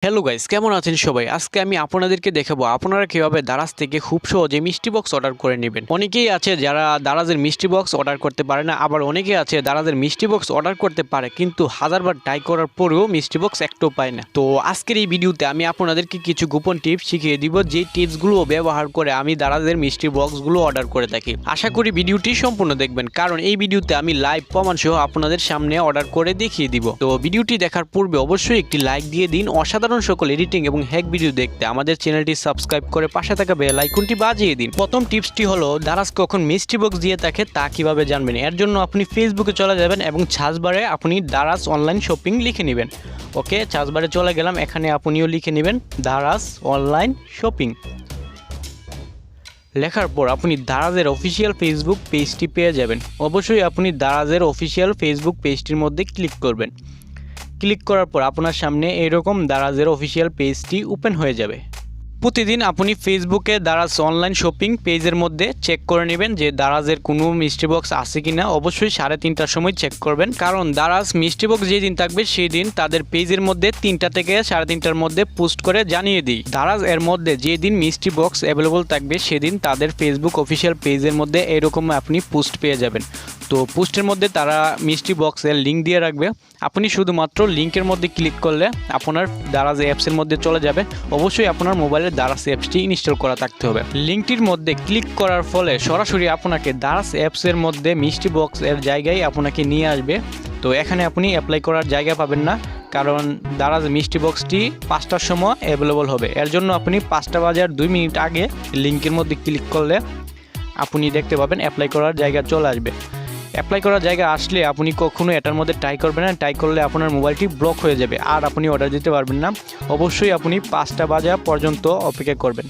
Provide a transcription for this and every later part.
Hello guys, কেমন আছেন সবাই? আজকে আমি আপনাদেরকে দেখাবো আপনারা কিভাবে দারাজ থেকে খুব সহজে মিষ্টি বক্স অর্ডার করে নেবেন। অনেকেই আছে যারা দারাজের মিষ্টি বক্স অর্ডার করতে পারে না, আবার অনেকেই আছে দারাজের মিষ্টি বক্স অর্ডার করতে পারে কিন্তু হাজারবার ট্রাই করার পরেও মিষ্টি বক্স একটাও পায় না। তো আজকের এই ভিডিওতে আমি আপনাদেরকে কিছু গোপন টিপস শিখিয়ে দিব, যে টিপসগুলো ব্যবহার করে আমি দারাজের মিষ্টি বক্সগুলো অর্ডার করে থাকি। আশা করি ভিডিওটি সম্পূর্ণ দেখবেন, কারণ এই ভিডিওতে আমি লাইভ প্রমাণ সহ আপনাদের সামনে অর্ডার করে দেখিয়ে দিব। তো ভিডিওটি দেখার পূর্বে অবশ্যই একটি লাইক দিয়ে দিন। অসাধারণ সকল এডিটিং এবং হ্যাক ভিডিও দেখতে আমাদের চ্যানেলটি সাবস্ক্রাইব করে পাশে থাকা বেল আইকনটি বাজিয়ে দিন। প্রথম টিপসটি হলো, দারাজ কখন মিষ্টি বক্স দিয়ে থাকে তা কিভাবে জানবেন। এর জন্য আপনি ফেসবুকে চলে যাবেন এবং সার্চ বারে আপনি দারাজ অনলাইন শপিং লিখে নেবেন। ওকে, সার্চ বারে চলে গেলাম, এখানে আপনিও লিখে নেবেন দারাজ অনলাইন শপিং। লেখার পর আপনি দারাজের অফিসিয়াল ফেসবুক পেজটি পেয়ে যাবেন। অবশ্যই আপনি দারাজের অফিসিয়াল ফেসবুক পেজটির মধ্যে ক্লিক করবেন। ক্লিক করার পর আপনার সামনে এরকম দারাজের অফিসিয়াল পেজটি ওপেন হয়ে যাবে। প্রতিদিন আপনি ফেসবুকে দারাজ অনলাইন শপিং পেজের মধ্যে চেক করে নেবেন যে দারাজের কোনো মিষ্টি বক্স আছে কিনা। অবশ্যই 3:30টার সময় চেক করবেন, কারণ দারাজ মিষ্টি বক্স যেদিন থাকবে সেই দিন তাদের পেজের মধ্যে 3টা থেকে 3:30টার মধ্যে পোস্ট করে জানিয়ে দিই। দারাজ এর মধ্যে যেদিন মিষ্টি বক্স অ্যাভেলেবল থাকবে সেদিন তাদের ফেসবুক অফিসিয়াল পেজের মধ্যে এরকম আপনি পোস্ট পেয়ে যাবেন। তো পোস্টের মধ্যে তারা মিষ্টি বক্সের লিঙ্ক দিয়ে রাখবে। আপনি শুধুমাত্র লিঙ্কের মধ্যে ক্লিক করলে আপনার দারাজ অ্যাপসের মধ্যে চলে যাবে। অবশ্যই আপনার মোবাইলে দারাজ অ্যাপসটি ইনস্টল করা থাকতে হবে। লিঙ্কটির মধ্যে ক্লিক করার ফলে সরাসরি আপনাকে দারাজ অ্যাপসের মধ্যে মিষ্টি বক্সের জায়গায় আপনাকে নিয়ে আসবে। তো এখানে আপনি অ্যাপ্লাই করার জায়গা পাবেন না, কারণ দারাজ মিষ্টি বক্সটি 5টার সময় অ্যাভেলেবল হবে। এর জন্য আপনি 5টা বাজার 2 মিনিট আগে লিঙ্কের মধ্যে ক্লিক করলে আপনি দেখতে পাবেন অ্যাপ্লাই করার জায়গা চলে আসবে। অ্যাপ্লাই করার জায়গা আসলে আপনি কখনো এটার মধ্যে ট্রাই করবেন না। ট্রাই করলে আপনার মোবাইলটি ব্লক হয়ে যাবে আর আপনি অর্ডার দিতে পারবেন না। অবশ্যই আপনি 5টা বাজার পর্যন্ত অপেক্ষা করবেন।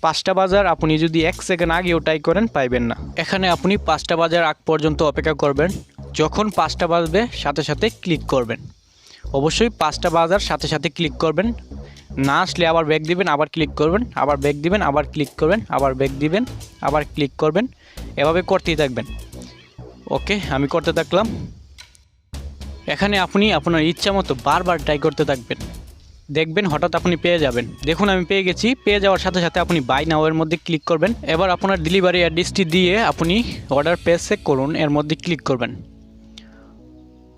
5টা বাজার আপনি যদি 1 সেকেন্ড আগেও ট্রাই করেন পাইবেন না। এখানে আপনি 5টা বাজার আগ পর্যন্ত অপেক্ষা করবেন। যখন 5টা বাজবে সাথে সাথে ক্লিক করবেন। অবশ্যই 5টা বাজার সাথে সাথে ক্লিক করবেন। না আসলে আবার ব্যাক দিবেন, আবার ক্লিক করবেন, আবার ব্যাক দিবেন, আবার ক্লিক করবেন, আবার ব্যাক দিবেন, আবার ক্লিক করবেন। এভাবে করতেই থাকবেন। ওকে, আমি করতে থাকলাম। এখানে আপনি আপনার ইচ্ছা মতো বারবার ট্রাই করতে থাকবেন, দেখবেন হঠাৎ আপনি পেয়ে যাবেন। দেখুন আমি পেয়ে গেছি। পেয়ে যাওয়ার সাথে সাথে আপনি বাই নাও এর মধ্যে ক্লিক করবেন। এবার আপনার ডেলিভারি অ্যাড্রেসটি দিয়ে আপনি অর্ডার প্লেস করুন এর মধ্যে ক্লিক করবেন।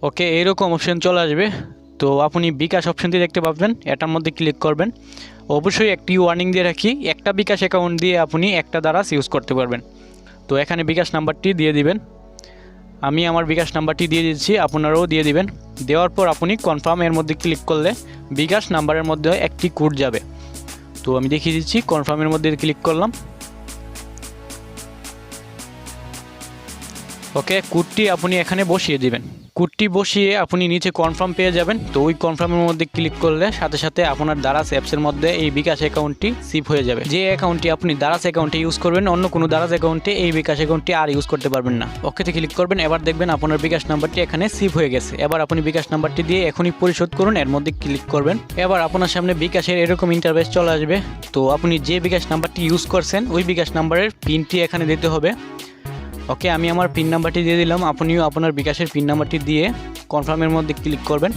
ওকে, এইরকম অপশন চলে আসবে। তো আপনি বিকাশ অপশনটি দেখতে পাবেন, এটার মধ্যে ক্লিক করবেন। অবশ্যই একটি ওয়ার্নিং দিয়ে রাখি, একটা বিকাশ অ্যাকাউন্ট দিয়ে আপনি একটা দারাজ ইউজ করতে পারবেন। তো এখানে বিকাশ নাম্বারটি দিয়ে দিবেন। আমি আমার বিকাশ নাম্বারটি দিয়ে দিচ্ছি, আপনারাও দিয়ে দিবেন। দেওয়ার পর আপনি কনফার্ম এর মধ্যে ক্লিক করলে বিকাশ নাম্বারের মধ্যে একটি কোড যাবে। তো আমি দেখিয়ে দিচ্ছি, কনফার্মের মধ্যে ক্লিক করলাম। ওকে, কোডটি আপনি এখানে বসিয়ে দিবেন। কোডটি বসিয়ে আপনি নিচে কনফার্ম পেয়ে যাবেন। তো ওই কনফার্মের মধ্যে ক্লিক করলে সাথে সাথে আপনার দারাজ অ্যাপসের মধ্যে এই বিকাশ অ্যাকাউন্টটি সেভ হয়ে যাবে। যে অ্যাকাউন্টটি আপনি দারাজ অ্যাকাউন্টে ইউজ করবেন, অন্য কোনো দারাজ অ্যাকাউন্টে এই বিকাশ অ্যাকাউন্টটি আর ইউজ করতে পারবেন না। ওকেতে ক্লিক করবেন। এবার দেখবেন আপনার বিকাশ নাম্বারটি এখানে সেভ হয়ে গেছে। এবার আপনি বিকাশ নাম্বারটি দিয়ে এখনই পরিশোধ করুন, এর মধ্যে ক্লিক করবেন। এবার আপনার সামনে বিকাশের এরকম ইন্টারফেস চলে আসবে। তো আপনি যে বিকাশ নাম্বারটি ইউজ করছেন ওই বিকাশ নাম্বারের পিনটি এখানে দিতে হবে। ওকে, আমি আমার পিন নাম্বারটি দিয়ে দিলাম। আপনিও আপনার বিকাশের পিন নাম্বারটি দিয়ে কনফার্মের মধ্যে ক্লিক করবেন।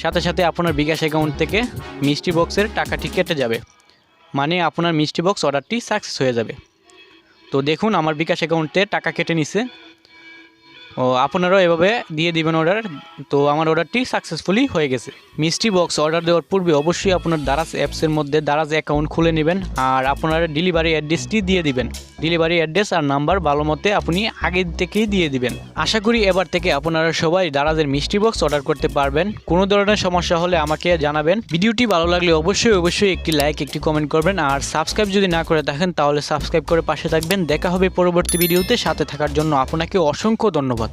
সাথে সাথে আপনার বিকাশ অ্যাকাউন্ট থেকে মিষ্টি বক্সের টাকাটি কেটে যাবে, মানে আপনার মিষ্টি বক্স অর্ডারটি সাকসেস হয়ে যাবে। তো দেখুন আমার বিকাশ অ্যাকাউন্টে টাকা কেটে নিছে। ও আপনারাও এভাবে দিয়ে দিবেন অর্ডার। তো আমার অর্ডারটি সাকসেসফুলি হয়ে গেছে। মিষ্টি বক্স অর্ডার দেওয়ার পূর্বে অবশ্যই আপনার দারাজ অ্যাপসের মধ্যে দারাজ অ্যাকাউন্ট খুলে নেবেন আর আপনার ডেলিভারি অ্যাড্রেসটি দিয়ে দিবেন। ডেলিভারি অ্যাড্রেস আর নাম্বার ভালো মতে আপনি আগে থেকেই দিয়ে দিবেন। আশা করি এবার থেকে আপনারা সবাই দারাজের মিষ্টি বক্স অর্ডার করতে পারবেন। কোনো ধরনের সমস্যা হলে আমাকে জানাবেন। ভিডিওটি ভালো লাগলে অবশ্যই একটি লাইক, একটি কমেন্ট করবেন আর সাবস্ক্রাইব যদি না করে থাকেন তাহলে সাবস্ক্রাইব করে পাশে থাকবেন। দেখা হবে পরবর্তী ভিডিওতে। সাথে থাকার জন্য আপনাকে অসংখ্য ধন্যবাদ।